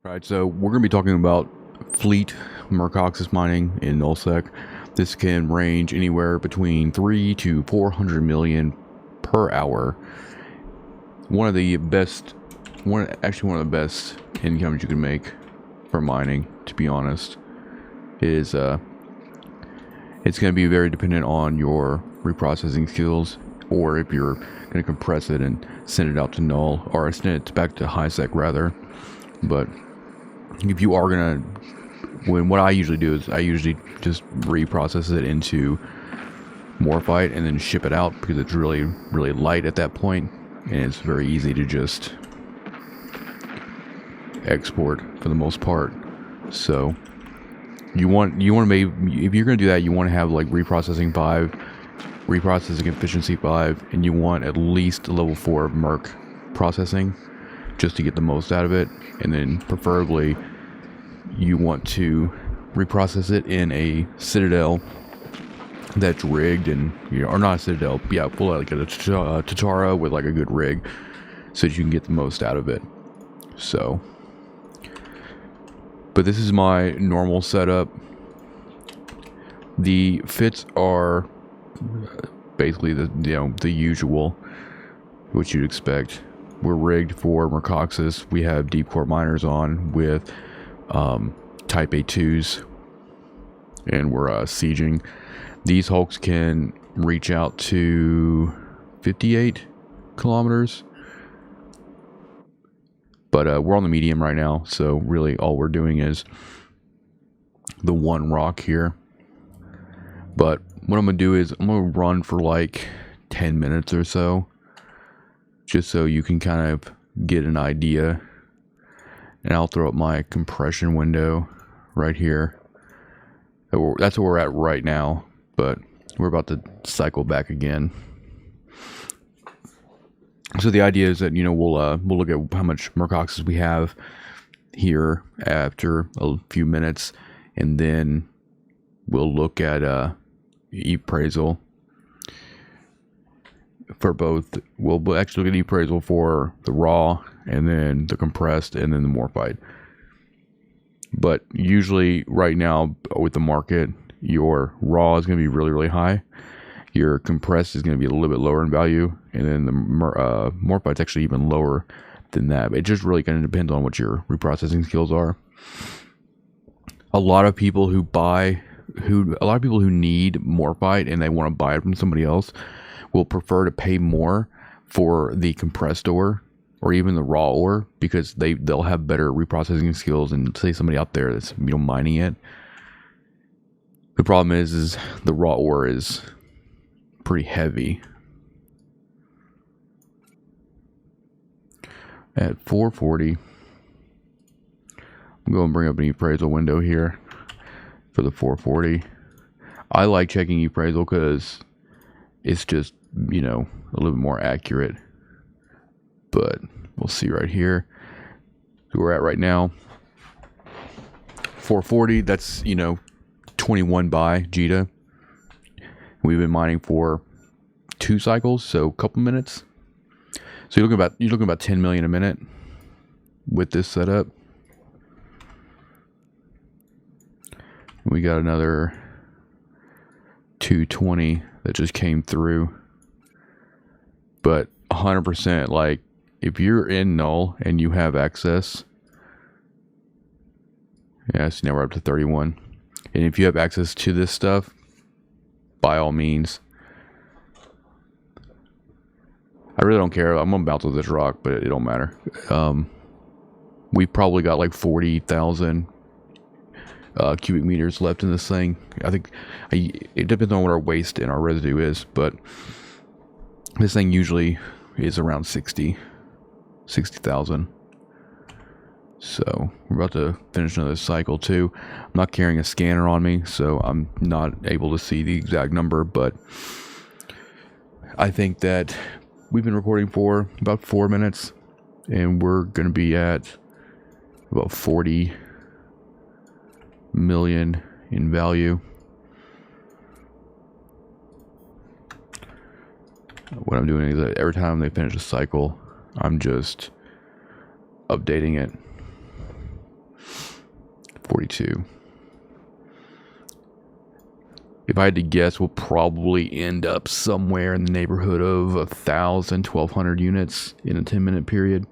Right, so we're going to be talking about fleet Mercoxit mining in nullsec. This can range anywhere between 3 to 400 million per hour. One of the best incomes you can make from mining, to be honest, is it's going to be very dependent on your reprocessing skills, or if you're going to compress it and send it out to null, or send it back to ISK rather. But if you are gonna, what I usually do is I usually just reprocess it into Morphite and then ship it out, because it's really light at that point, and it's very easy to just export for the most part. So you want to make, if you're gonna do that, you want to have like reprocessing efficiency 5, and you want at least a level 4 Merc processing just to get the most out of it. And then preferably you want to reprocess it in a Citadel that's rigged, and or not a Citadel, yeah, full like a Tatara with like a good rig, so that you can get the most out of it. So, but this is my normal setup. The fits are basically the usual, what you'd expect. We're rigged for Mercoxit. We have deep core miners on with type A2s, and we're sieging. These hulks can reach out to 58 kilometers, but we're on the medium right now, so really all we're doing is the one rock here. But what I'm gonna do is I'm gonna run for like 10 minutes or so, just so you can kind of get an idea. And I'll throw up my compression window right here. That's where we're at right now, but we're about to cycle back again. So the idea is that we'll look at how much Mercoxit we have here after a few minutes, and then we'll look at appraisal for both. We'll actually look at appraisal for the raw, and then the compressed, and then the Morphite. But usually right now with the market, your raw is going to be really high, your compressed is going to be a little bit lower in value, and then the Morphite's actually even lower than that. It just really kind of depends on what your reprocessing skills are. A lot of people who need Morphite and they want to buy it from somebody else will prefer to pay more for the compressed ore or even the raw ore, because they'll have better reprocessing skills, and say somebody out there that's mining it. The problem is the raw ore is pretty heavy. At 440, I'm going to bring up an appraisal window here for the 440. I like checking appraisal because it's just a little bit more accurate. But we'll see right here where we're at right now. 440, that's 21 by Jita. We've been mining for 2 cycles, so a couple minutes. So you're looking about 10 million a minute with this setup. We got another 220 that just came through. But 100%, like, if you're in null and you have access, so now we're up to 31. And if you have access to this stuff, by all means. I really don't care. I'm gonna bounce with this rock, but it don't matter. We probably got like 40,000 cubic meters left in this thing. I think it depends on what our waste and our residue is, but this thing usually is around 60,000. So we're about to finish another cycle too. I'm not carrying a scanner on me, so I'm not able to see the exact number, but I think that we've been recording for about 4 minutes, and we're going to be at about 40 million in value. What I'm doing is that every time they finish a cycle, I'm just updating it. 42. If I had to guess, we'll probably end up somewhere in the neighborhood of 1,000, 1,200 units in a 10-minute period.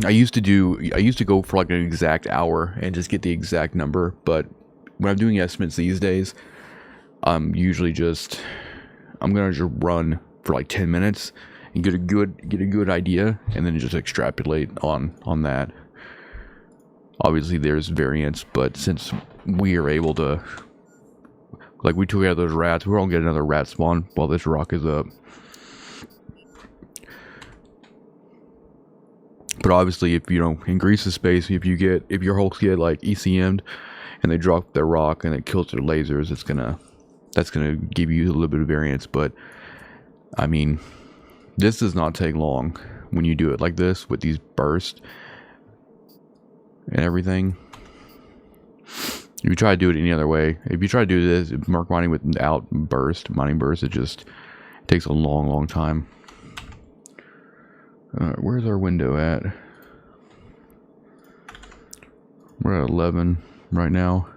I used to go for like an exact hour and just get the exact number, but when I'm doing estimates these days, I'm gonna just run for like 10 minutes and get a good idea, and then just extrapolate on that. Obviously there's variance, but since we are able to, like, we took out those rats, we're gonna get another rat spawn while this rock is up. But obviously, if you don't increase the space, if your hulks get like ECM'd and they drop their rock and it kills their lasers, that's gonna give you a little bit of variance. But I mean, this does not take long when you do it like this with these bursts and everything. If you try to do it any other way, if you try to do this Merc mining without mining burst, it takes a long time. Where's our window at? We're at 11 right now.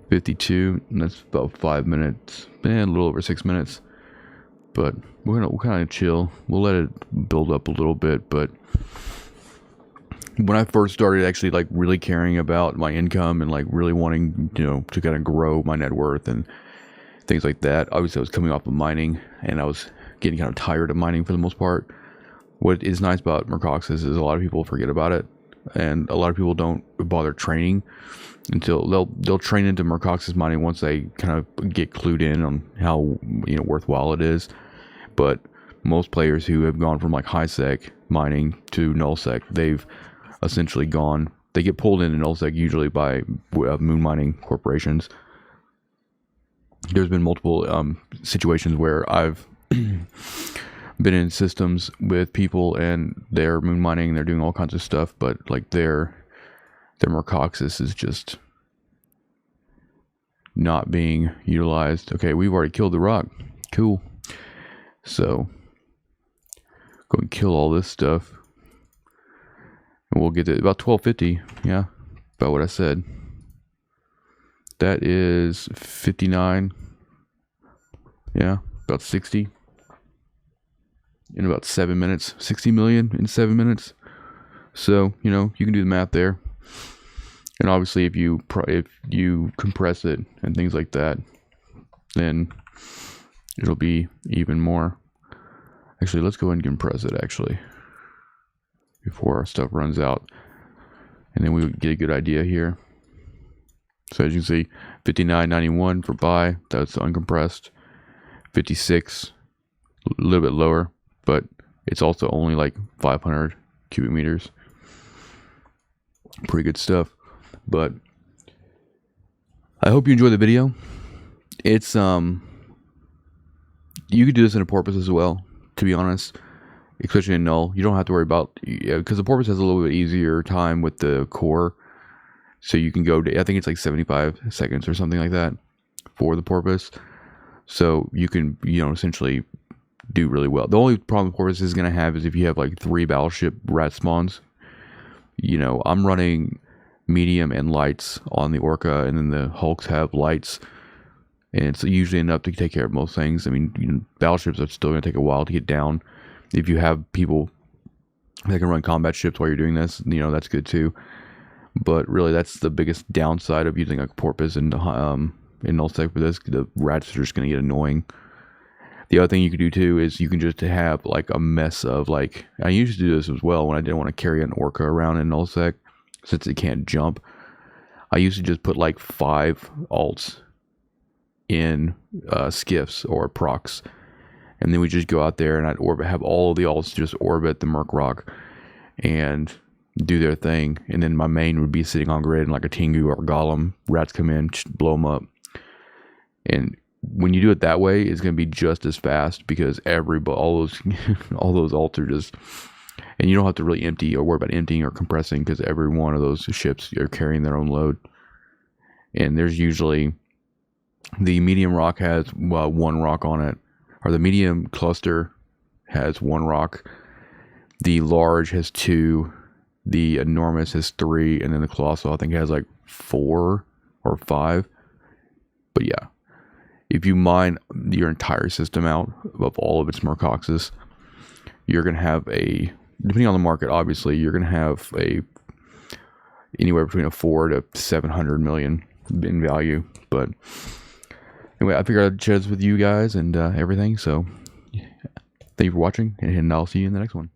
52, and that's about 5 minutes, and a little over 6 minutes. But we'll kind of chill. We'll let it build up a little bit. But when I first started actually like really caring about my income and like really wanting, to kind of grow my net worth and things like that, obviously I was coming off of mining and I was getting kind of tired of mining for the most part. What is nice about Mercoxit is a lot of people forget about it, and a lot of people don't bother training until they'll train into Mercoxit mining once they kind of get clued in on how worthwhile it is. But most players who have gone from like high sec mining to null sec, they've essentially they get pulled into null sec usually by moon mining corporations. There's been multiple situations where I've been in systems with people and they're moon mining, they're doing all kinds of stuff, but like their Mercoxit is just not being utilized. Okay, we've already killed the rock. Cool. So go and kill all this stuff, and we'll get to about 1250. Yeah, about what I said. That is 59. Yeah, about 60 in about 7 minutes. 60 million in 7 minutes. So you can do the math there. And obviously, if you compress it and things like that, then it'll be even more. Actually, let's go ahead and compress it actually before our stuff runs out, and then we get a good idea here. So as you can see, 59.91 for buy. That's uncompressed. 56, a little bit lower, but it's also only like 500 cubic meters. Pretty good stuff. But I hope you enjoyed the video. It's you could do this in a porpoise as well, to be honest, especially in null. You don't have to worry about, because the porpoise has a little bit easier time with the core, so you can go to, I think it's like 75 seconds or something like that for the porpoise. So you can essentially do really well. The only problem the porpoise is going to have is if you have like 3 battleship rat spawns. I'm running medium and lights on the Orca, and then the hulks have lights, and it's usually enough to take care of most things. I mean, battleships are still going to take a while to get down. If you have people that can run combat ships while you're doing this, that's good too. But really, that's the biggest downside of using a porpoise in nullsec for this. The rats are just going to get annoying. The other thing you can do too is you can just have like a mess of like, I used to do this as well when I didn't want to carry an Orca around in nullsec since it can't jump. I used to just put like 5 alts in skiffs or procs, and then we just go out there and I'd have all of the alts just orbit the Merc Rock and do their thing, and then my main would be sitting on grid, and like a Tengu or a Golem, rats come in, blow them up. And when you do it that way, it's going to be just as fast, because all those alts are just, and you don't have to really empty or worry about emptying or compressing, because every one of those ships are carrying their own load. And there's usually, the medium rock has 1 rock on it, or the medium cluster has 1 rock. The large has 2, The enormous has 3, and then the colossal I think has like 4 or 5. But yeah, if you mine your entire system out of all of its Mercoxit, you're gonna have depending on the market, obviously, you're gonna have anywhere between a 4 to 700 million in value. But anyway, I figured I'd share this with you guys and everything. So thank you for watching, and I'll see you in the next one.